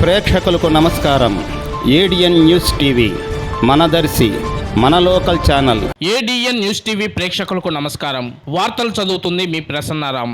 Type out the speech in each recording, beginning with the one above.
ప్రేక్షకులకు నమస్కారం. ADN news TV మన దర్శి మన local channel. ADN news TV ప్రేక్షకులకు నమస్కారం. వార్తలు చదువుతుంది మీ ప్రసన్నారాం.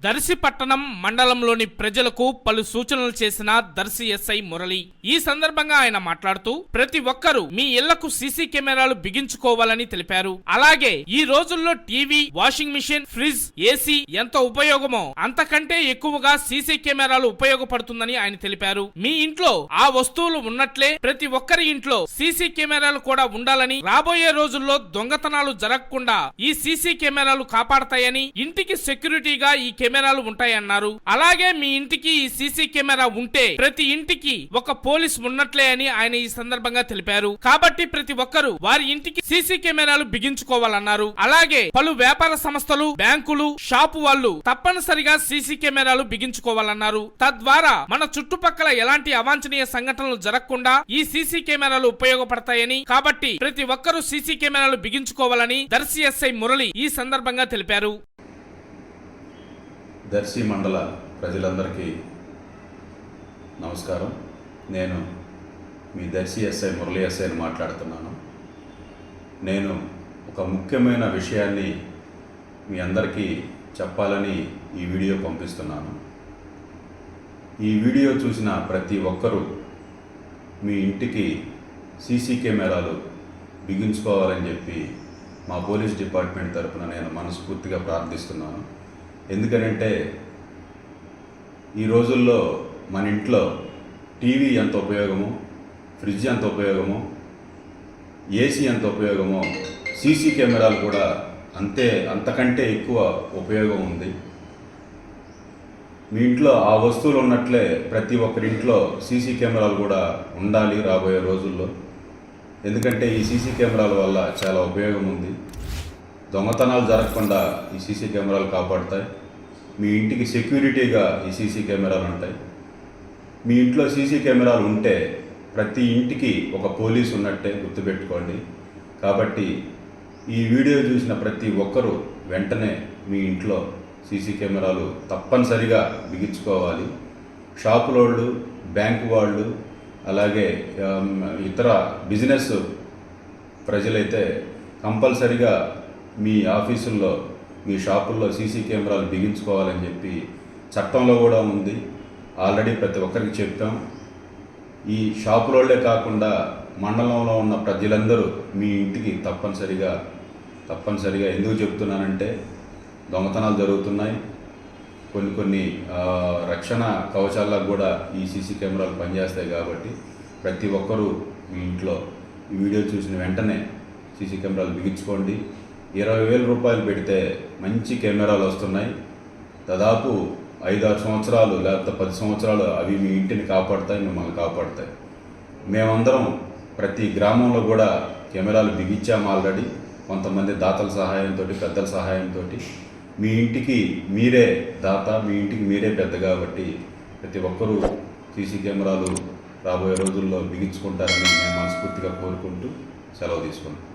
దర్శి పట్టణం మండలంలోని ప్రజలకు పలు సూచనలు చేసిన దర్శి ఎస్ఐ మురళి. ఈ సందర్భంగా ఆయన మాట్లాడుతూ ప్రతి ఒక్కరూ మీ ఇళ్లకు సీసీ కెమెరాలు బిగించుకోవాలని తెలిపారు. అలాగే ఈ రోజుల్లో TV, washing machine, fridge, AC ఎంత ఉపయోగమో అంతకంటే ఎక్కువగా సీసీ కెమెరాలు ఉపయోగపడుతుందని ఆయన తెలిపారు. మీ ఇంట్లో ఆ వస్తువులు ఉన్నట్లే ప్రతి ఒక్కరి ఇంట్లో సీసీ కెమెరాలు కూడా ఉండాలని, రాబోయే రోజుల్లో దొంగతనాలు జరగకుండా ఈ సీసీ కెమెరాలు కాపాడతాయని, ఇంటికి సెక్యూరిటీగా ఈ కెమెరాలు ఉంటాయన్నారు. అలాగే మీ ఇంటికి ఈ సీసీ కెమెరా ఉంటే ప్రతి ఇంటికి ఒక పోలీస్ ఉన్నట్లే అని ఆయన ఈ సందర్భంగా తెలిపారు. కాబట్టి ప్రతి ఒక్కరూ వారి ఇంటికి సీసీ కెమెరాలు బిగించుకోవాలన్నారు. అలాగే పలు వ్యాపార సంస్థలు, బ్యాంకులు, షాపు వాళ్ళు తప్పనిసరిగా సీసీ కెమెరాలు బిగించుకోవాలన్నారు. తద్వారా మన చుట్టుపక్కల ఎలాంటి అవాంఛనీయ సంఘటనలు జరగకుండా ఈ సీసీ కెమెరాలు ఉపయోగపడతాయని, కాబట్టి ప్రతి ఒక్కరూ సీసీ కెమెరాలు బిగించుకోవాలని దర్శి ఎస్ఐ మురళి ఈ సందర్భంగా తెలిపారు. దర్శి మండల ప్రజలందరికీ నమస్కారం. నేను మీ దర్శి ఎస్ఐ మురళి ఎస్ఐని మాట్లాడుతున్నాను. నేను ఒక ముఖ్యమైన విషయాన్ని మీ అందరికీ చెప్పాలని ఈ వీడియో పంపిస్తున్నాను. ఈ వీడియో చూసిన ప్రతి ఒక్కరూ మీ ఇంటికి సీసీ కెమెరాలు బిగించుకోవాలని చెప్పి మా పోలీస్ డిపార్ట్మెంట్ తరఫున నేను మనస్ఫూర్తిగా ప్రార్థిస్తున్నాను. ఎందుకనంటే ఈ రోజుల్లో మన ఇంట్లో టీవీ ఎంత ఉపయోగమో, ఫ్రిడ్జ్ ఎంత ఉపయోగమో, ఏసీ ఎంత ఉపయోగమో, సీసీ కెమెరాలు కూడా అంతకంటే ఎక్కువ ఉపయోగం ఉంది. మీ ఇంట్లో ఆ వస్తువులు ఉన్నట్లే ప్రతి ఒక్కరింట్లో సీసీ కెమెరాలు కూడా ఉండాలి రాబోయే రోజుల్లో. ఎందుకంటే ఈ సీసీ కెమెరాల వల్ల చాలా ఉపయోగం ఉంది. దొంగతనాలు జరగకుండా ఈ సీసీ కెమెరాలు కాపాడుతాయి. మీ ఇంటికి సెక్యూరిటీగా ఈ సీసీ కెమెరాలు ఉంటాయి. మీ ఇంట్లో సీసీ కెమెరాలు ఉంటే ప్రతి ఇంటికి ఒక పోలీసు ఉన్నట్టే గుర్తుపెట్టుకోండి. కాబట్టి ఈ వీడియో చూసిన ప్రతి ఒక్కరూ వెంటనే మీ ఇంట్లో సీసీ కెమెరాలు తప్పనిసరిగా బిగించుకోవాలి. షాపులోళ్ళు, బ్యాంకు వాళ్ళు, అలాగే ఇతర బిజినెస్ ప్రజలైతే కంపల్సరిగా మీ ఆఫీసుల్లో, మీ షాపుల్లో సీసీ కెమెరాలు బిగించుకోవాలని చెప్పి చట్టంలో కూడా ఉంది. ఆల్రెడీ ప్రతి ఒక్కరికి చెప్పాం. ఈ షాపులోళ్ళే కాకుండా మండలంలో ఉన్న ప్రజలందరూ మీ ఇంటికి తప్పనిసరిగా ఎందుకు చెప్తున్నానంటే దొంగతనాలు జరుగుతున్నాయి. కొన్ని రక్షణ కవచాలకు కూడా ఈ సీసీ కెమెరాలు పనిచేస్తాయి. కాబట్టి ప్రతి ఒక్కరూ మీ ఇంట్లో ఈ వీడియో చూసిన వెంటనే సీసీ కెమెరాలు బిగించుకోండి. 20,000 రూపాయలు పెడితే మంచి కెమెరాలు వస్తున్నాయి. దాదాపు 5-6 సంవత్సరాలు లేకపోతే 10 సంవత్సరాలు అవి మీ ఇంటిని కాపాడుతాయి, మిమ్మల్ని కాపాడుతాయి. మేమందరం ప్రతి గ్రామంలో కూడా కెమెరాలు బిగించాము ఆల్రెడీ. కొంతమంది దాతల సహాయంతో, పెద్దల సహాయంతో. మీ ఇంటికి మీరే దాత, మీ ఇంటికి మీరే పెద్ద. కాబట్టి ప్రతి ఒక్కరూ సీసీ కెమెరాలు రాబోయే రోజుల్లో బిగించుకుంటారని నేను మనస్ఫూర్తిగా కోరుకుంటూ సెలవు తీసుకున్నాను.